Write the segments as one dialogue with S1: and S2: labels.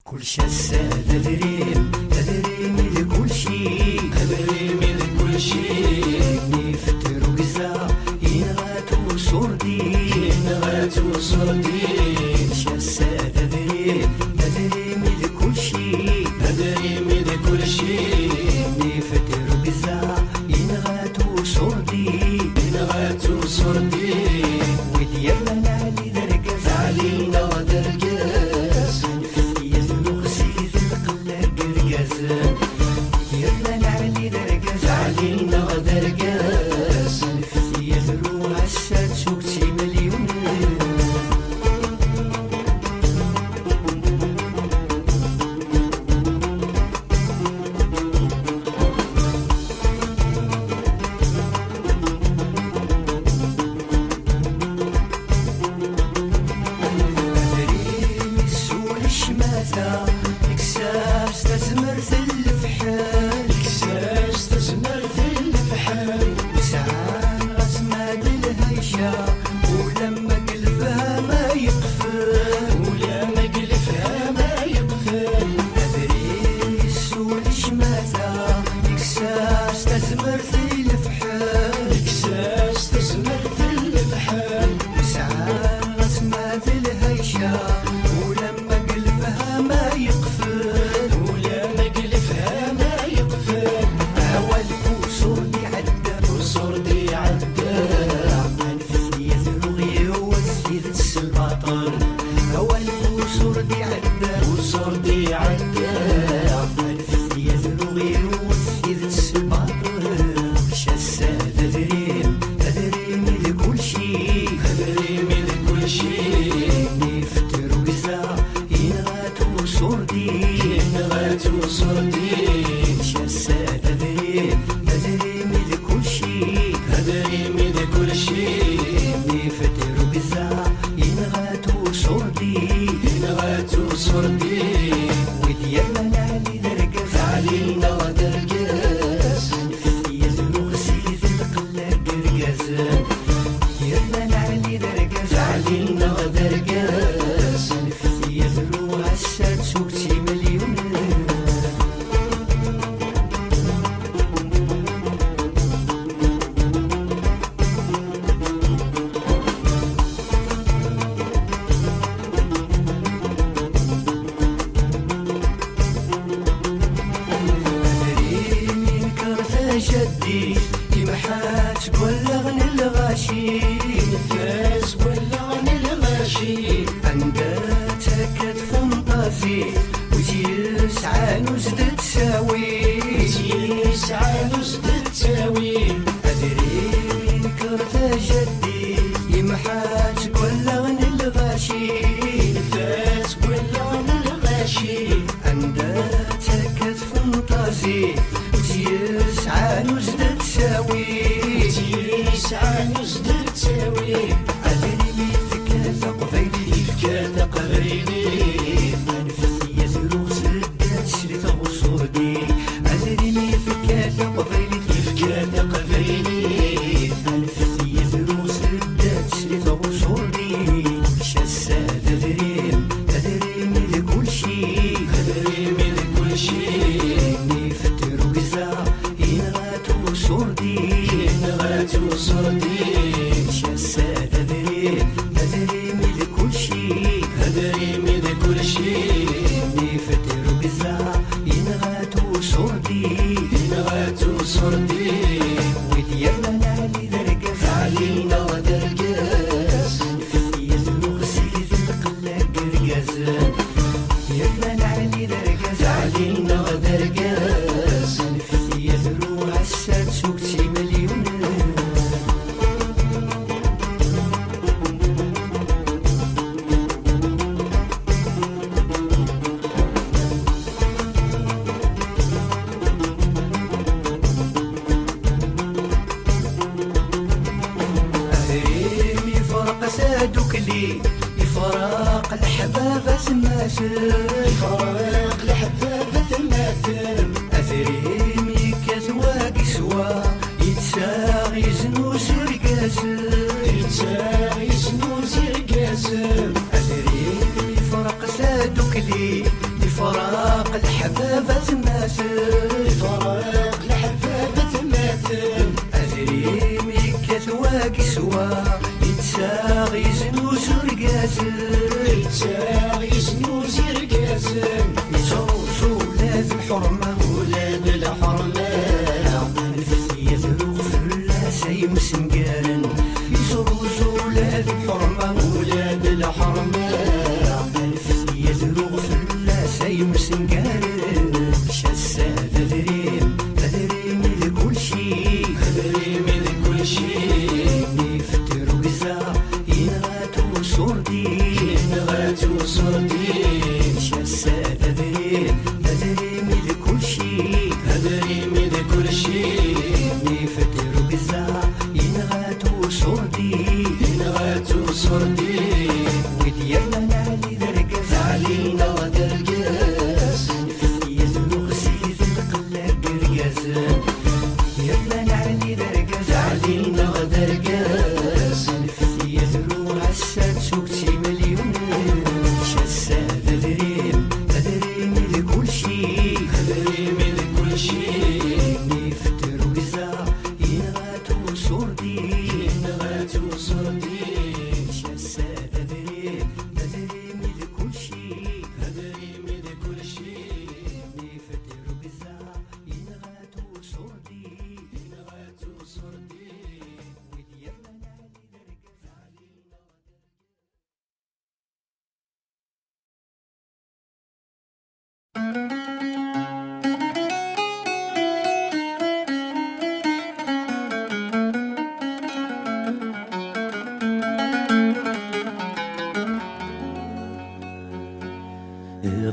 S1: كل شاسة تدريم لكل شي لكل شي نفتر وقزا ينغاتو صردي شاسة تدريم لكل شي لكل شي نفتر وقزا ينغاتو صردي وديالنا علي درقاز علينا ودرقاز يلا علي درقاز علينا ودرقاز يهرو عسات سوقتي مليون أدري السول الشماتة إكساس تزمر في الفحال وسعان غسمة للهيشة ولما قلبها ما يقفل أدري السول شماتة إكساس تزمر في الفحال وسعان غسمة للهيشة ولما قلبها ما يقفل وصردي عدى ألف يذرغي وثيذ السباطر شاسة تدريم لكل شي نفتر وقزا ينغاتو صردي شاسة تدريم لكل شي نفتر وقزا ينغاتو صردي وديالنا علي درقاز علينا ودرقاز يزرو غسيل القلا قرقاز يلا علي درقاز علينا ودرقاز يزرو عسات سوقتي مليون جدي يمحات بلغني الغاشي نفاس بلغني الغاشي عندها تكت فنطاسي وتيسعى نزد تساوي أدري كرت جدي يمحات بلغني الغاشي نفاس بلغني الغاشي عندها تكت فنطاسي يسعى نزد تساوي أدري ميفك قبيلي أنفسي يزرو سردات سليت غصردي أدري ميفك قبيلي أنفسي يزرو سردات سليت غصردي شاسة تدريم لكل شي نفتر وقزا ينغاتو صردي شاسة تدريم لكل شي نفتر وقزا ينغاتو صردي وديالنا علي درقاز علينا ودرقاز يزرو غسيل القلا قرقاز يلا علي درقاز علينا ودرقاز يزرو عسات سوقتي مليون أهريم يفرق سادك لي يفرق الحباب تماثل أثريم يكثوا قسوا يتساغ يزنو زرقاز أثريم يفرق سادك لي
S2: يسنوز يرقازن
S1: يتعوزو ولاد الحرمة
S2: ولاد الحرمة
S1: يذروغ فلاسة يمسنقارن يتعوزو ولاد الحرمة
S2: ولاد الحرمة
S1: يذروغ فلاسة يمسنقارن شاسة تدريم لكل شي
S2: تدريم لكل شي
S1: يفترو قزا ينغاتو صوردي
S2: نغاتو صردين
S1: شاسة تدريم لكل شي
S2: تدريم لكل شي
S1: يفترو قزا ينغاتو صوردي
S2: نغاتو صردين
S1: وديالنا نعلي درقز
S2: علينا ودرقاس
S1: يزلو غسيز القلة قرقازن يلا نعلي درقز
S2: علينا ودرقاس
S1: يزلو عساد سوكتي مليون شاسة تدريم لكل شي
S2: تدريم لكل شي
S1: يفترو قزا ينغاتو صوردي
S2: نغاتو صردين
S1: شاسة تدريم لكل شي
S2: تدريم لكل شي
S1: يفترو قزا ينغاتو صوردي
S2: نغاتو صردين
S1: وديالنا نعلي درقز علينا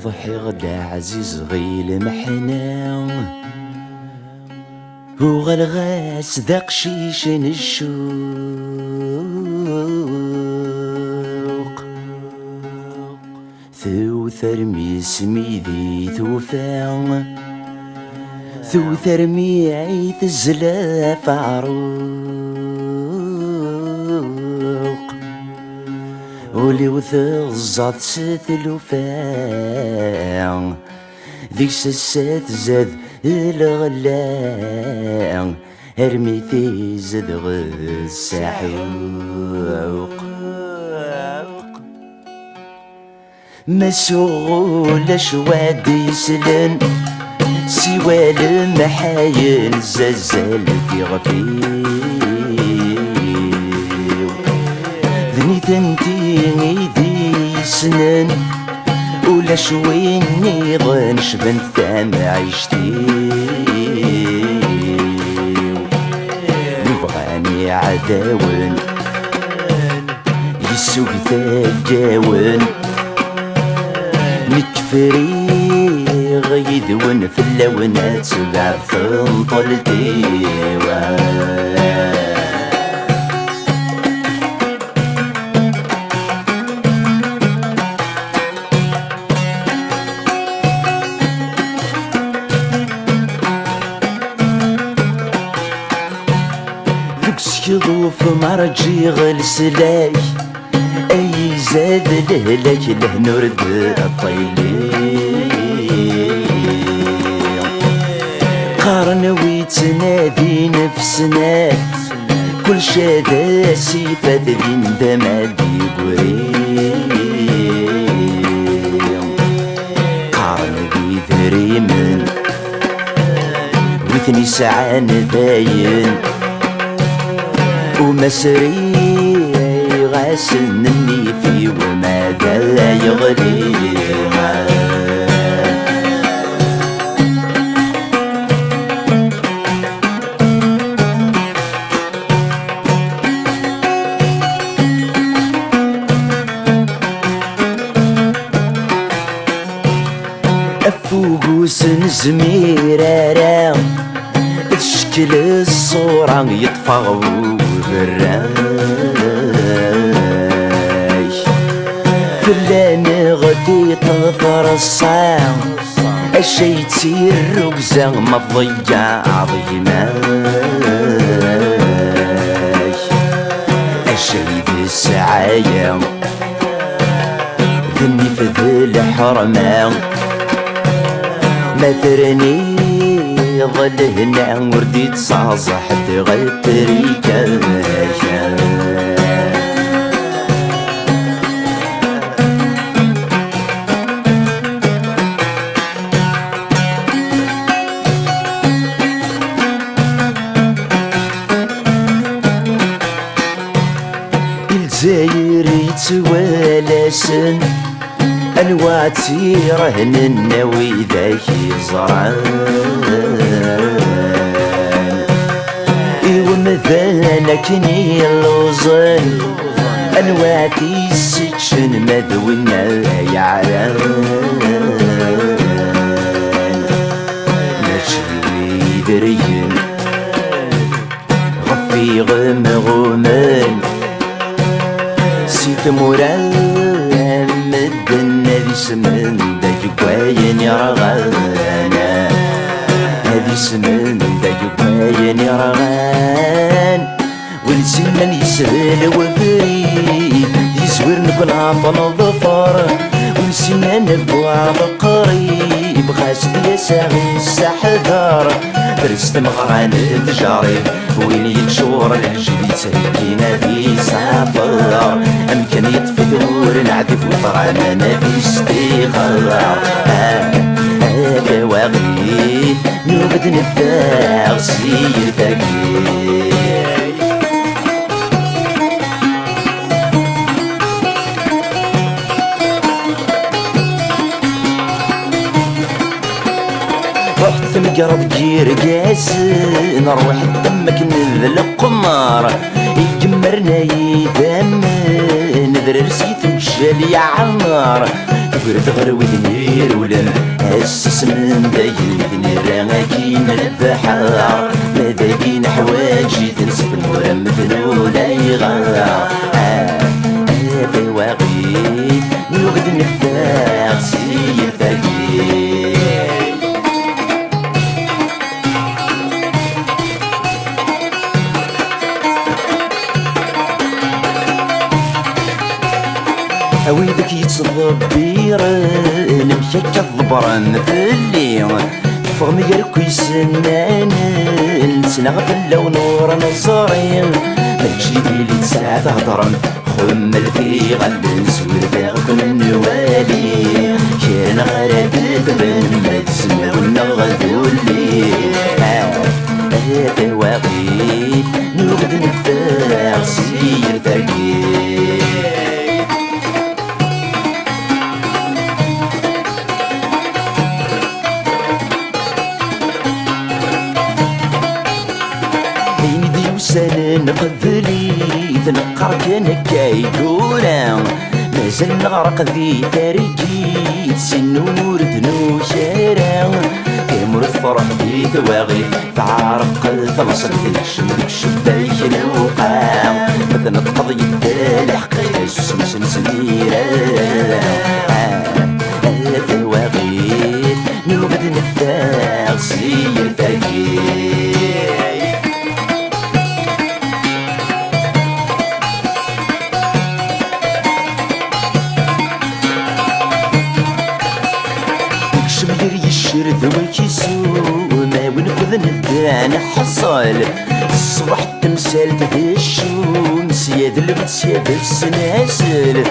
S3: ضحي غدا عزيز غيل محنا وغلغاس ذاق شيشن الشوق ثوثر ميسمي ذي ثوثر ميعي الزلاف عروق ولي وثغزات ستلوفان ذيك سسات زاد الغلان هرميتي زاد السحوق مسؤول شواد يسلن سوى المحايل زلزال في غفير ذني ثنتيني ذي سنن ولا شوين نيضن شبنت ثام عيشتي نبغاني عداون يسوق ثجاون نتفري غيدون في اللونات سبع فنطلتي يضوف مرجي غلسلاي اي زاد لهلك له نرد الطيلي قارن ويتنادي نفسنا كل شادا سيفة ذين دمادي بري قارن بذري من وثني ساعة باين ومسري غاسل مني في وماذا يغلي أفوق سنزمير تشكل الصورة يطفغ بالراي فلان غدي طفر الصام الشي تسير ركزة ما تضيع ضيماي الشي ذي السعايا ذني في ذي الحرمان ما ثرني ظل هنا وردي تصاصح تغير طريقة ياسن الواتي رهن النوي ذاك يزرعان ومثانا كني اللوزن الواتي السجن مذونا يعلان نشري دريين غفي غمغومن سيت مرام مدن هذي سمن داك قواين يرغانا هذي سمن داك قواين يرغان والزمن يسهل وفريد يزور نكون عطن ظفر ونسينا نبوع بقريب خاسد يساغي السحذار درست مغران تجارب وين يكشور الجديد سهيكينا في سافر أمكن يطفي دور نعدف وطرانا في استغار هذا واغيث نوبد نفاق سير تاكيد رحت مقرب جير قاسن نروح دمك نذل القمار يجمرنا يدم نذر رسيت وشالي عمار تبرد غروي نير ولم هسس من دايدني راكين البحر مذاكين حواجي تنسف المرم مثلولا يغار هذا واغيث نوقد نفاق سير فاكيد ويدك يتصدب بيرن مشاك الضبرن في الليل فغم يركو يسنان نسنغفل ونور نصارين مالكشي ديلي تسعى تهضرن خمل في غلب نسوي فاغكن النوالي كان غراب تبن ما تسمع ونغدو الليل هذا واغيث نوقد نفاق سير تاكيد سنن قبلي تنقر كان كايدورا مازال نغرق ذي تاريكي سنور دنو شارع كامور الفرح ذي تواغي تعرق الفلصل تكشم الشبايك الوقاع مثلا تقضي الدال حقيقة سمسم سميرا هذا واغيث نوبد نفاق سير تاكيد الشرد والكيسو ما ونكذ ندان حصل الصبح التمثال تهشو مسياد المسياد السناسل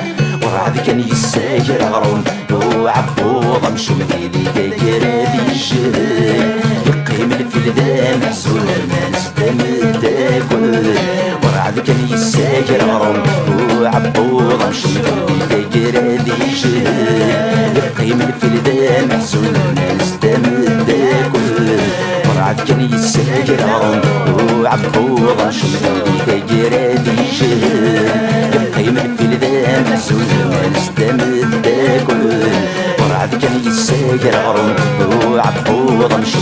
S3: ورعد كان يساير غرون وعبوض مشو مديلي داير هذي الجهل يقيم الفلدان محزون الناس تمداكل ورعد كان يساير غرون وعبوض مشو مديلي داير هذي الجهل يقيم الفلدان محزون الناس تمداكل ورعد كان يساير غرون وعبوض مشو مديلي داير هذي الجهل يقيم الفلدان محزون الناس تمداكل ورعد كان يساير غرون وعبوض مشو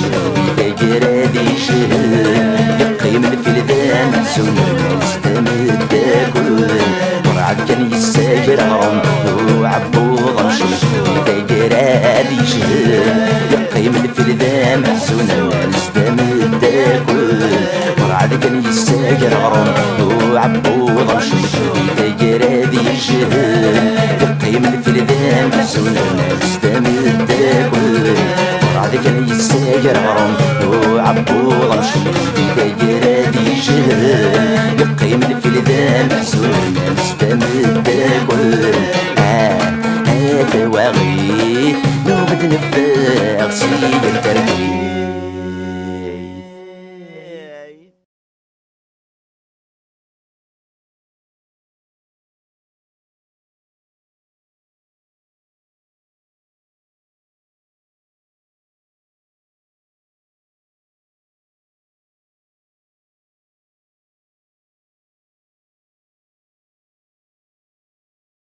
S3: مديلي داير هذي الجهل يقيم الفلدان محزون الناس تمداكل ورعد كان يساير غرون وعبوض مشو مديلي داير هذي الجهل يقيم الفلدان محزون الناس تمداكل ورعد كان يساير غرون وعبوض مشو مديلي داير هذي الجهل يقيم الفلدان محزون الناس تمداكل ورعد كان يساير غرون وعبوض مشو مديلي داير هذي الجهل يقيم الفلدان محزون الناس تمداكل هذا واغيث نوبد نفاق سير تاكيد